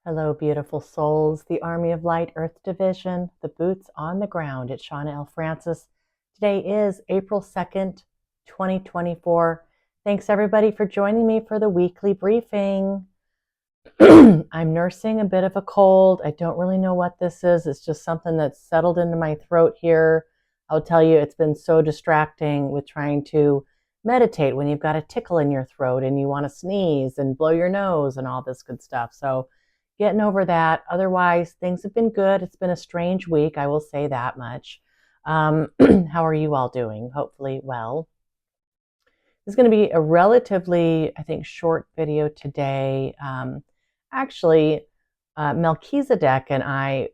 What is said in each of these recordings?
Hello, beautiful souls. The Army of Light Earth Division, the boots on the ground. It's Shawna L. Francis. Today is April 2nd, 2024. Thanks, everybody, for joining me for the weekly briefing. I'm nursing a bit of a cold. I don't really know what this is. It's just something that's settled into my throat here. I'll tell you, it's been so distracting with trying to meditate when you've got a tickle in your throat and you want to sneeze and blow your nose and all this good stuff. So getting over that. Otherwise, things have been good. It's been a strange week, I will say that much. How are you all doing? Hopefully well. This is going to be a relatively, I think, short video today. Actually, Melchizedek and I,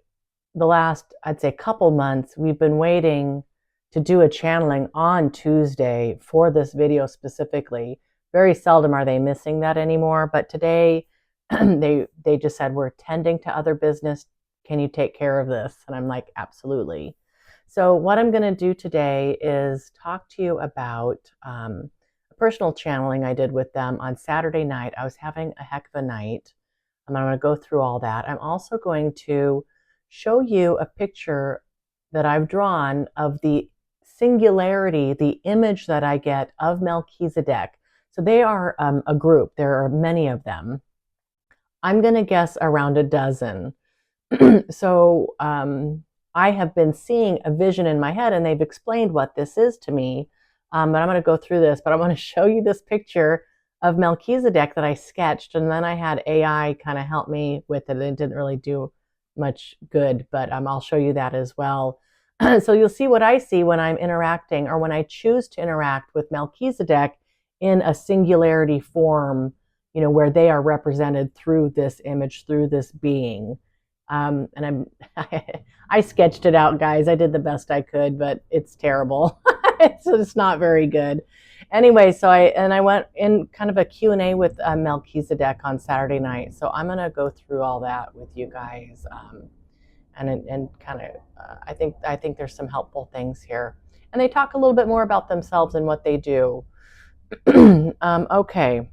the last, I'd say, couple months, we've been waiting to do a channeling on Tuesday for this video specifically. Very seldom are they missing that anymore, but today they just said, we're tending to other business. Can you take care of this? And I'm like, absolutely. So what I'm going to do today is talk to you about a personal channeling I did with them on Saturday night. I was having a heck of a night. I'm going to go through all that. I'm also going to show you a picture that I've drawn of the singularity, the image that I get of Melchizedek. So they are a group. There are many of them. I'm going to guess around a dozen. So I have been seeing a vision in my head, and they've explained what this is to me. But I'm going to go through this, but I want to show you this picture of Melchizedek that I sketched, and then I had AI kind of help me with it. It didn't really do much good, but I'll show you that as well. So you'll see what I see when I'm interacting, or when I choose to interact with Melchizedek in a singularity form, you know, where they are represented through this image, through this being. And I sketched it out, guys. I did the best I could, but it's terrible. It's not very good. Anyway, so I went in kind of a Q&A with Melchizedek on Saturday night. So I'm going to go through all that with you guys. And kind of, I think there's some helpful things here. And they talk a little bit more about themselves and what they do. Okay.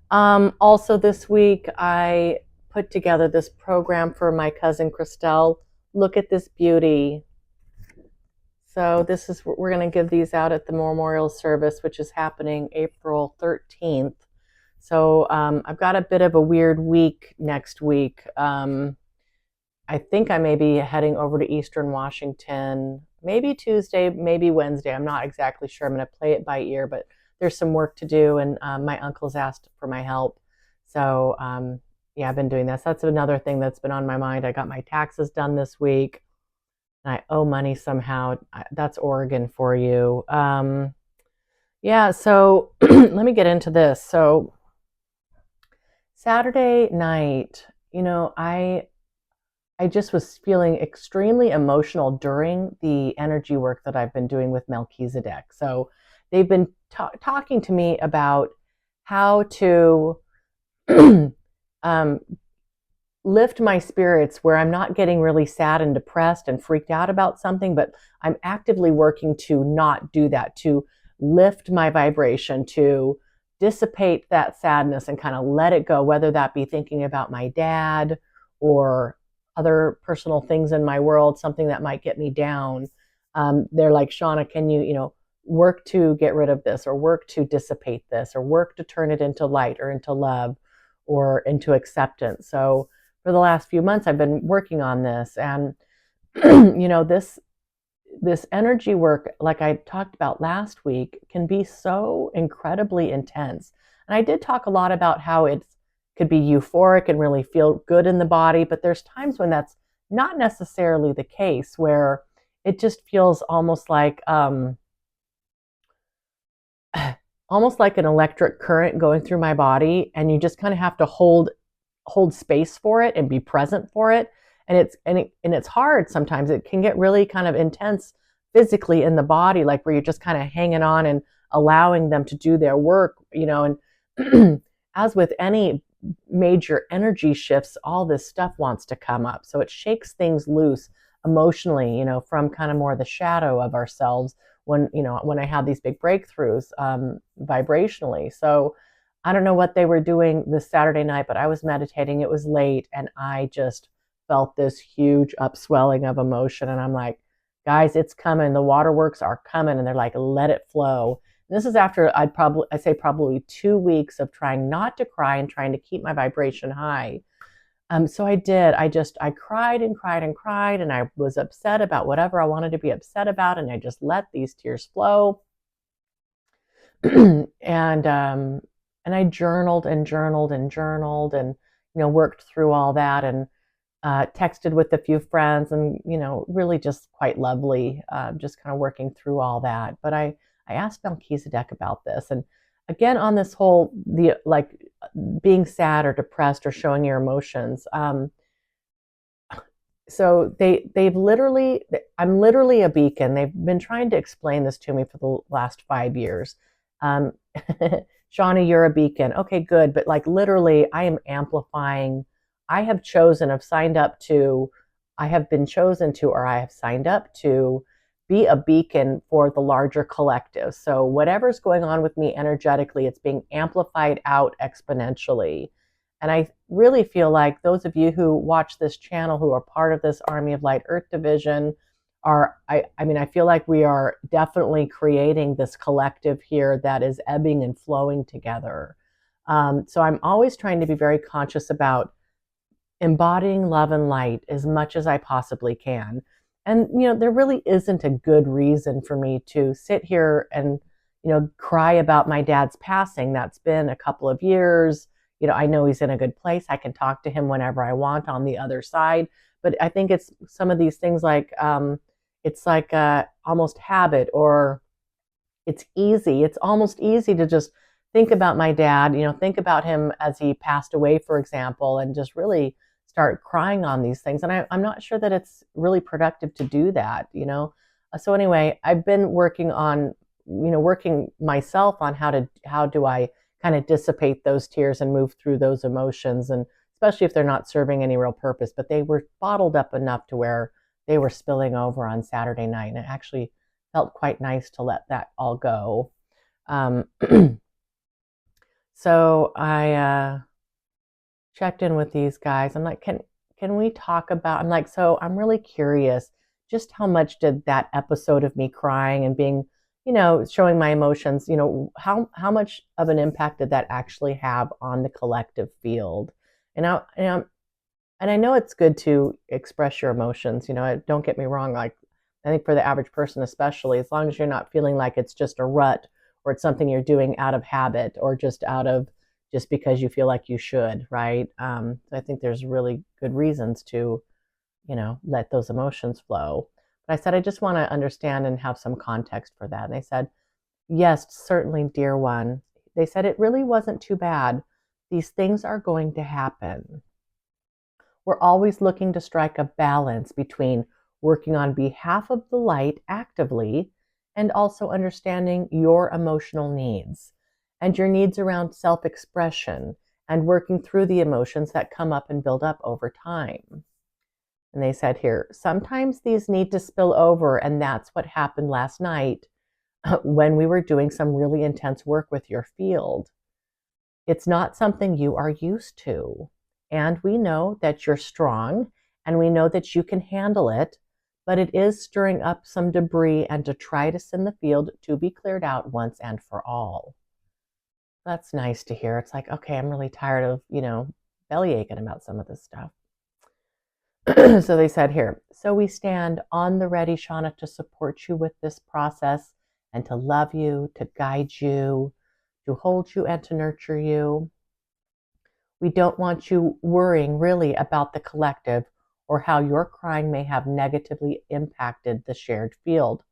Also this week, I put together this program for my cousin Christelle. Look at this beauty. So this is, we're going to give these out at the memorial service, which is happening April 13th. So I've got a bit of a weird week next week. I think I may be heading over to Eastern Washington, maybe Tuesday, maybe Wednesday. I'm not exactly sure. I'm going to play it by ear, but there's some work to do, and my uncle's asked for my help. So yeah, I've been doing this. That's another thing that's been on my mind. I got my taxes done this week, and I owe money somehow. That's Oregon for you. Yeah, so let me get into this. So Saturday night, you know, I just was feeling extremely emotional during the energy work that I've been doing with Melchizedek. So they've been talking to me about how to lift my spirits, where I'm not getting really sad and depressed and freaked out about something, but I'm actively working to not do that, to lift my vibration, to dissipate that sadness and kind of let it go, whether that be thinking about my dad or other personal things in my world, something that might get me down. They're like, Shawna, can you work to get rid of this, or work to dissipate this, or work to turn it into light or into love or into acceptance. So for the last few months, I've been working on this. And, this energy work, like I talked about last week, can be so incredibly intense. And I did talk a lot about how it could be euphoric and really feel good in the body, but there's times when that's not necessarily the case, where it just feels almost like an electric current going through my body, and you just kind of have to hold space for it and be present for it. And it's hard sometimes. It can get really kind of intense physically in the body, like where you're just kind of hanging on and allowing them to do their work, and as with any major energy shifts, all this stuff wants to come up. So it shakes things loose emotionally, from kind of more the shadow of ourselves when I have these big breakthroughs vibrationally. So I don't know what they were doing this Saturday night, but I was meditating. It was late, and I just felt this huge upswelling of emotion. And I'm like, guys, it's coming. The waterworks are coming. And they're like, let it flow. And this is after I say probably 2 weeks of trying not to cry and trying to keep my vibration high. So I did. I cried and cried and cried, and I was upset about whatever I wanted to be upset about, and I just let these tears flow. And I journaled and journaled and journaled, and worked through all that, and texted with a few friends, and really just quite lovely, just kind of working through all that. But I asked Melchizedek about this, and again on this whole being sad or depressed or showing your emotions. So they've literally, I'm literally a beacon. They've been trying to explain this to me for the last 5 years. Shawna, you're a beacon. Okay, good. But like literally, I am amplifying. I have been chosen to, or I have signed up to be a beacon for the larger collective. So whatever's going on with me energetically, it's being amplified out exponentially. And I really feel like those of you who watch this channel, who are part of this Army of Light Earth Division, I feel like we are definitely creating this collective here that is ebbing and flowing together. So I'm always trying to be very conscious about embodying love and light as much as I possibly can. And, there really isn't a good reason for me to sit here and, cry about my dad's passing. That's been a couple of years. I know he's in a good place. I can talk to him whenever I want on the other side. But I think it's some of these things like, it's like almost habit, or it's easy. It's almost easy to just think about my dad, think about him as he passed away, for example, and just really start crying on these things. And I'm not sure that it's really productive to do that. So anyway, I've been working on, working myself on how do I kind of dissipate those tears and move through those emotions, and especially if they're not serving any real purpose, but they were bottled up enough to where they were spilling over on Saturday night, and it actually felt quite nice to let that all go. So I checked in with these guys. I'm like, can we talk about? I'm like, so I'm really curious, just how much did that episode of me crying and being, showing my emotions, how much of an impact did that actually have on the collective field? And I know it's good to express your emotions. Don't get me wrong. Like, I think for the average person, especially, as long as you're not feeling like it's just a rut, or it's something you're doing out of habit, or just because you feel like you should, right? So I think there's really good reasons to, let those emotions flow. But I said, I just want to understand and have some context for that. And they said, yes, certainly, dear one. They said, it really wasn't too bad. These things are going to happen. We're always looking to strike a balance between working on behalf of the light actively and also understanding your emotional needs and your needs around self-expression and working through the emotions that come up and build up over time. And they said here, sometimes these need to spill over, and that's what happened last night when we were doing some really intense work with your field. It's not something you are used to. And we know that you're strong, and we know that you can handle it, but it is stirring up some debris and detritus in the field to be cleared out once and for all. That's nice to hear. It's like, okay, I'm really tired of, belly aching about some of this stuff. So they said here, so we stand on the ready, Shawna, to support you with this process and to love you, to guide you, to hold you and to nurture you. We don't want you worrying really about the collective or how your crying may have negatively impacted the shared field.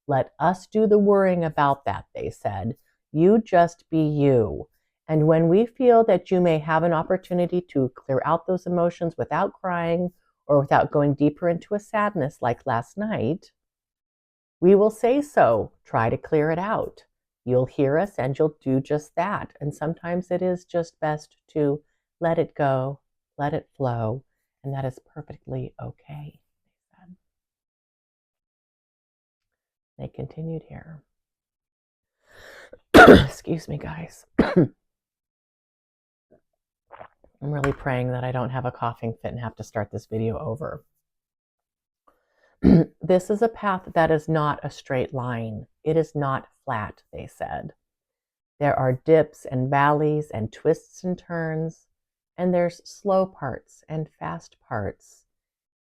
Let us do the worrying about that, they said. You just be you. And when we feel that you may have an opportunity to clear out those emotions without crying or without going deeper into a sadness like last night, we will say so. Try to clear it out. You'll hear us and you'll do just that. And sometimes it is just best to let it go, let it flow, and that is perfectly okay. They continued here. Excuse me, guys. I'm really praying that I don't have a coughing fit and have to start this video over. This is a path that is not a straight line. It is not flat, they said. There are dips and valleys and twists and turns, and there's slow parts and fast parts,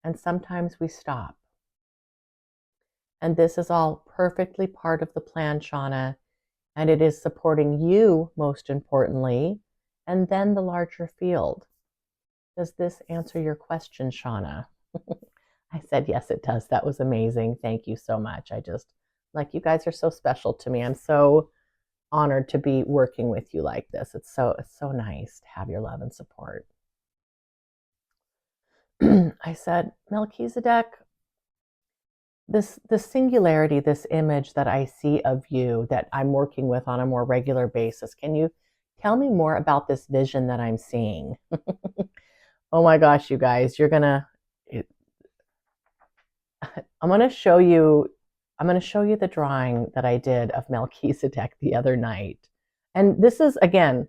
and sometimes we stop. And this is all perfectly part of the plan, Shawna, and it is supporting you, most importantly, and then the larger field. Does this answer your question, Shawna? I said, yes, it does. That was amazing. Thank you so much. You guys are so special to me. I'm so honored to be working with you like this. It's so nice to have your love and support. I said, Melchizedek, this singularity, this image that I see of you that I'm working with on a more regular basis, can you tell me more about this vision that I'm seeing? Oh my gosh, you guys, I'm going to show you the drawing that I did of Melchizedek the other night. And this is, again,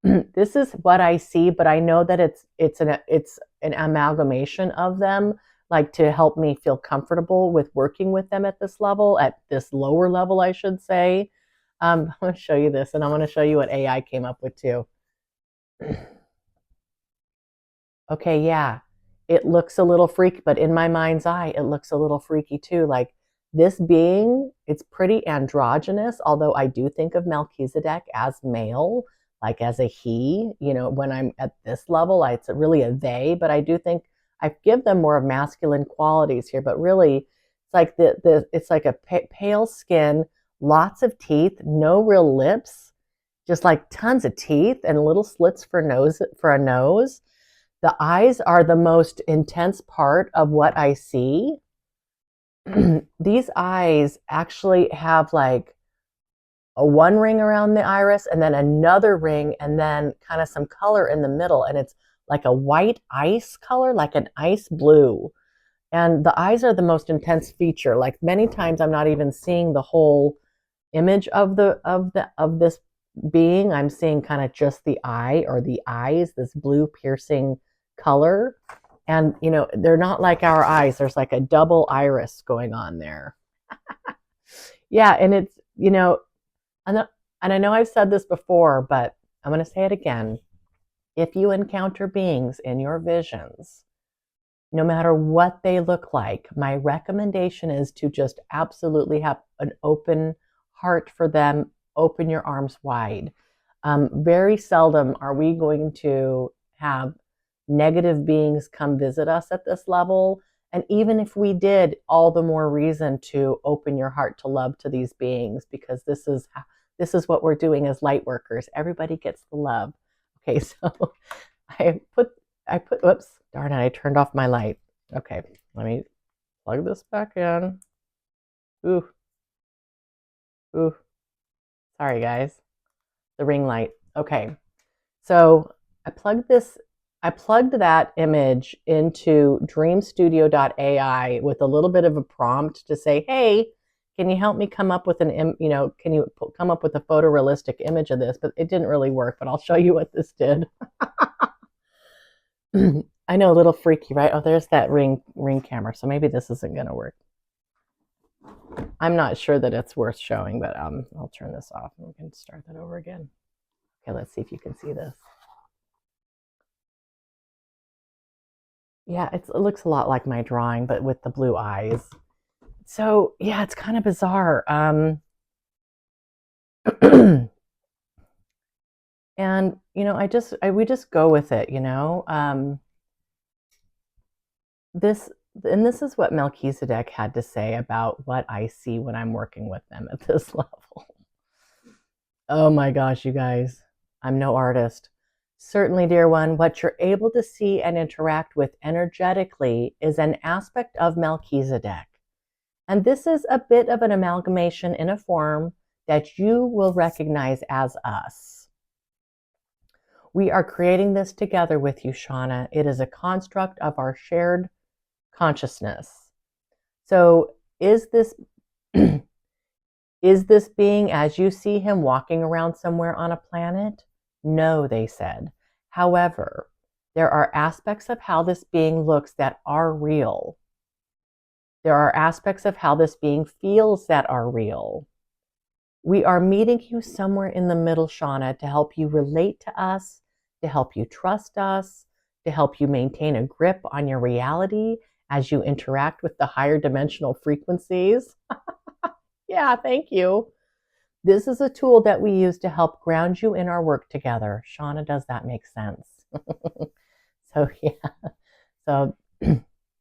this is what I see, but I know that it's an amalgamation of them, like to help me feel comfortable with working with them at this level, at this lower level, I should say. I'm going to show you this, and I'm going to show you what AI came up with too. Okay, yeah, it looks a little freaky, but in my mind's eye, it looks a little freaky too. Like this being, it's pretty androgynous, although I do think of Melchizedek as male, like as a he, when I'm at this level, it's really a they, but I do think I give them more of masculine qualities here, but really it's like it's like a pale skin, lots of teeth, no real lips, just like tons of teeth and little slits for a nose. The eyes are the most intense part of what I see. These eyes actually have like a one ring around the iris and then another ring and then kind of some color in the middle. And it's like a white ice color, like an ice blue. And the eyes are the most intense feature. Like many times I'm not even seeing the whole image of this being. I'm seeing kind of just the eye or the eyes, this blue piercing color. And they're not like our eyes. There's like a double iris going on there. Yeah, and it's and I know I've said this before, but I'm going to say it again. If you encounter beings in your visions, no matter what they look like, my recommendation is to just absolutely have an open heart for them, open your arms wide. Very seldom are we going to have negative beings come visit us at this level. And even if we did, all the more reason to open your heart to love to these beings, because this is what we're doing as light workers. Everybody gets the love. Okay, so I put, whoops, darn it, I turned off my light. Okay, let me plug this back in. Ooh. Sorry, guys. The ring light. Okay, so I plugged that image into dreamstudio.ai with a little bit of a prompt to say, hey, can you help me come up with can you come up with a photorealistic image of this? But it didn't really work, but I'll show you what this did. I know, a little freaky, right? Oh, there's that ring camera. So maybe this isn't going to work. I'm not sure that it's worth showing, but I'll turn this off and we can start that over again. Okay, let's see if you can see this. Yeah, it looks a lot like my drawing, but with the blue eyes. So yeah, it's kind of bizarre. And we just go with it, this is what Melchizedek had to say about what I see when I'm working with them at this level. Oh my gosh, you guys, I'm no artist. Certainly, dear one, what you're able to see and interact with energetically is an aspect of Melchizedek. And this is a bit of an amalgamation in a form that you will recognize as us. We are creating this together with you, Shawna. It is a construct of our shared consciousness. So is this being as you see him walking around somewhere on a planet? No, they said. However, There are aspects of how this being looks that are real. There are aspects of how this being feels that are real. We are meeting you somewhere in the middle, Shawna, to help you relate to us, to help you trust us, to help you maintain a grip on your reality as you interact with the higher dimensional frequencies. Yeah, thank you. This is a tool that we use to help ground you in our work together. Shawna, does that make sense? So, yeah. So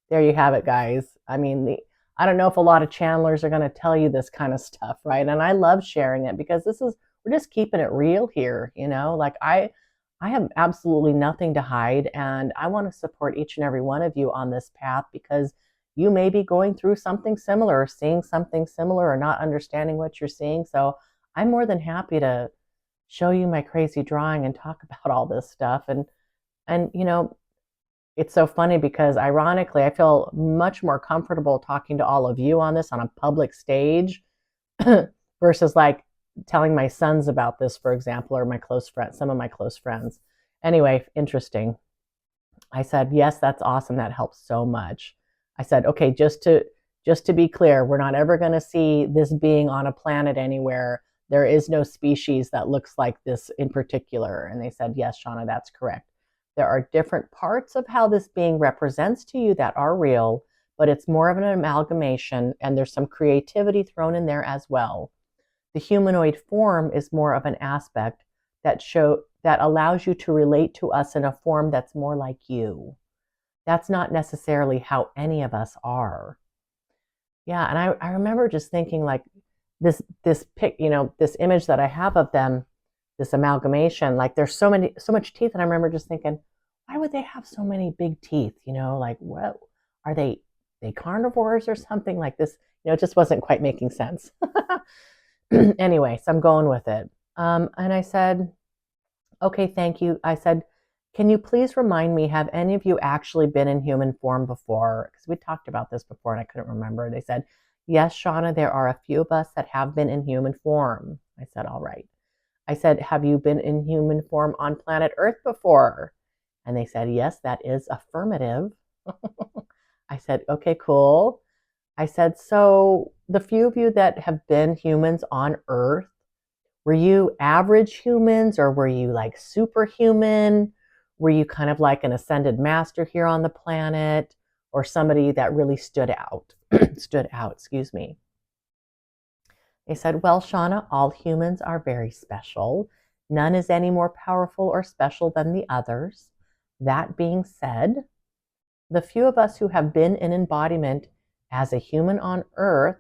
there you have it, guys. I mean, I don't know if a lot of channelers are going to tell you this kind of stuff, right? And I love sharing it because we're just keeping it real here, like I have absolutely nothing to hide, and I want to support each and every one of you on this path because you may be going through something similar, or seeing something similar, or not understanding what you're seeing. So I'm more than happy to show you my crazy drawing and talk about all this stuff. And it's so funny because ironically, I feel much more comfortable talking to all of you on this on a public stage versus like telling my sons about this, for example, or my close friends, some of my close friends. Anyway, interesting. I said, yes, that's awesome. That helps so much. I said, okay, just to be clear, we're not ever going to see this being on a planet anywhere. There is no species that looks like this in particular. And they said, yes, Shawna, that's correct. There are different parts of how this being represents to you that are real, but it's more of an amalgamation, and there's some creativity thrown in there as well. The humanoid form is more of an aspect that allows you to relate to us in a form that's more like you. That's not necessarily how any of us are. Yeah, and I remember just thinking like this image that I have of them, this amalgamation, like there's so much teeth, and I remember just thinking, why would they have so many big teeth? Like what are they carnivores or something like this? It just wasn't quite making sense. Anyway, so I'm going with it. And I said, okay, thank you. I said, can you please remind me, have any of you actually been in human form before? Because we talked about this before and I couldn't remember. They said, yes, Shawna, there are a few of us that have been in human form. I said, all right. I said, have you been in human form on planet Earth before? And they said, yes, that is affirmative. I said, okay, cool. I said, so the few of you that have been humans on Earth, were you average humans, or were you like superhuman? Were you kind of like an ascended master here on the planet, or somebody that really stood out? Excuse me. They said, well, Shawna, all humans are very special. None is any more powerful or special than the others. That being said, the few of us who have been in embodiment as a human on Earth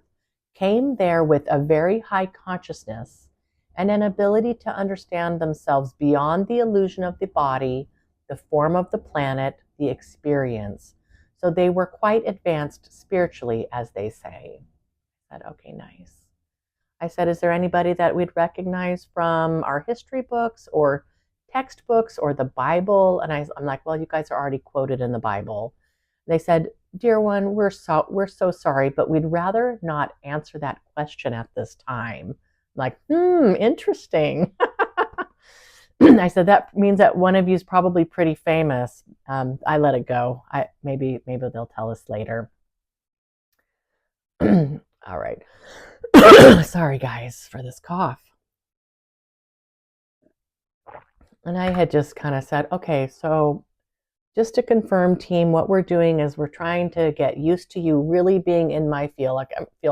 came there with a very high consciousness and an ability to understand themselves beyond the illusion of the body, the form of the planet, the experience. So they were quite advanced spiritually, as they say. I said, okay, nice. I said, is there anybody that we'd recognize from our history books or textbooks or the Bible? And I'm like, well, you guys are already quoted in the Bible. They said, dear one, we're so sorry, but we'd rather not answer that question at this time. I'm like, interesting. I said, that means that one of you is probably pretty famous. I let it go. Maybe they'll tell us later. All right. Sorry, guys, for this cough. And I had just kind of said, okay, so just to confirm, team, what we're doing is we're trying to get used to you really being in my field.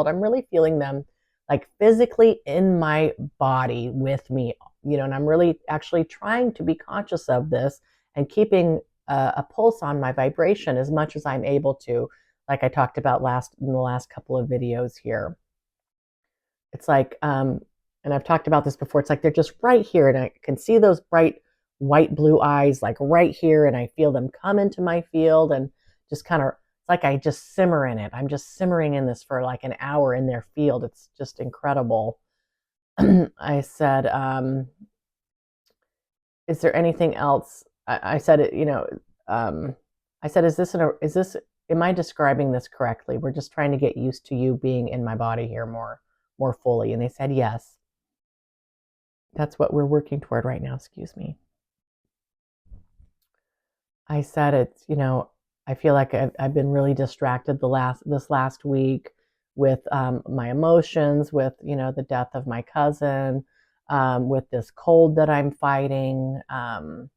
I'm really feeling them like physically in my body with me, and I'm really actually trying to be conscious of this and keeping a pulse on my vibration as much as I'm able to, like I talked about in the last couple of videos here. It's like, and I've talked about this before, it's like they're just right here, and I can see those bright white blue eyes like right here, and I feel them come into my field, and just kind of like I just simmer in it. I'm just simmering in this for like an hour in their field. It's just incredible. I said, is there anything else? I said, I said, am I describing this correctly? We're just trying to get used to you being in my body here more fully. And they said, yes. That's what we're working toward right now. Excuse me. I said it's, I feel like I've been really distracted this last week with my emotions, with, the death of my cousin, with this cold that I'm fighting. I'm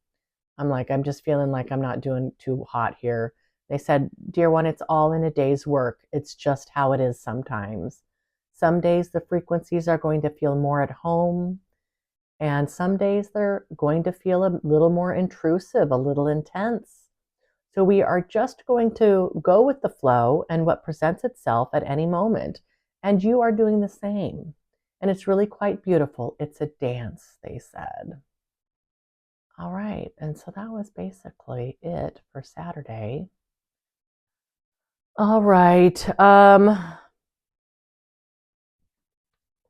like, I'm just feeling like I'm not doing too hot here. They said, dear one, it's all in a day's work. It's just how it is sometimes. Some days the frequencies are going to feel more at home, and some days they're going to feel a little more intrusive, a little intense. So we are just going to go with the flow and what presents itself at any moment. And you are doing the same. And it's really quite beautiful. It's a dance, they said. All right. And so that was basically it for Saturday. All right.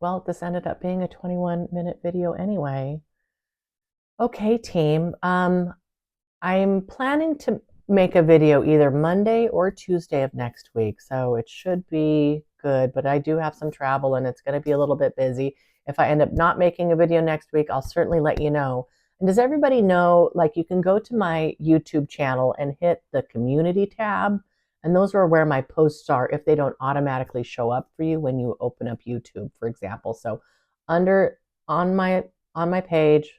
Well, this ended up being a 21-minute video anyway. Okay, team. I'm planning to make a video either Monday or Tuesday of next week, so it should be good, but I do have some travel and it's going to be a little bit busy. If I end up not making a video next week, I'll certainly let you know. And does everybody know, like, you can go to my YouTube channel and hit the community tab, and those are where my posts are if they don't automatically show up for you when you open up YouTube, for example. So under on my page,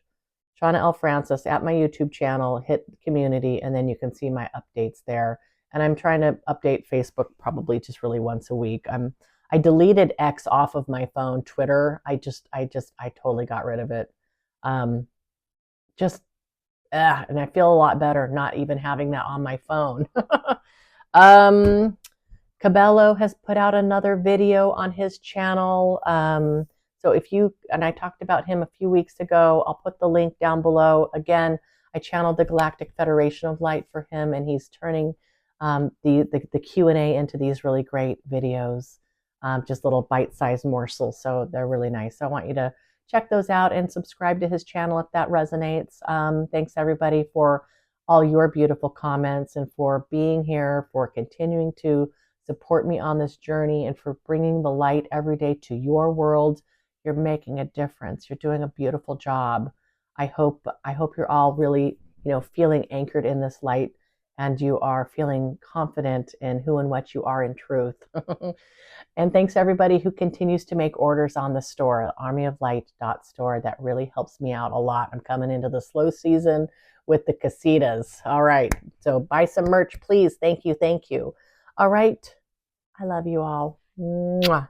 Shawna L. Francis, at my YouTube channel, hit community, and then you can see my updates there. And I'm trying to update Facebook probably just really once a week. I deleted X off of my phone, Twitter. I totally got rid of it. Um, just and I feel a lot better not even having that on my phone. Cabello has put out another video on his channel. So and I talked about him a few weeks ago, I'll put the link down below. Again, I channeled the Galactic Federation of Light for him, and he's turning the Q&A into these really great videos, just little bite-sized morsels. So they're really nice. So I want you to check those out and subscribe to his channel if that resonates. Thanks everybody for all your beautiful comments and for being here, for continuing to support me on this journey, and for bringing the light every day to your world. You're making a difference. You're doing a beautiful job. I hope you're all really, feeling anchored in this light, and you are feeling confident in who and what you are in truth. And thanks everybody who continues to make orders on the store, ARMYOFLIGHT.STORE. That really helps me out a lot. I'm coming into the slow season with the casitas. All right. So buy some merch, please. Thank you. Thank you. All right. I love you all. Mwah.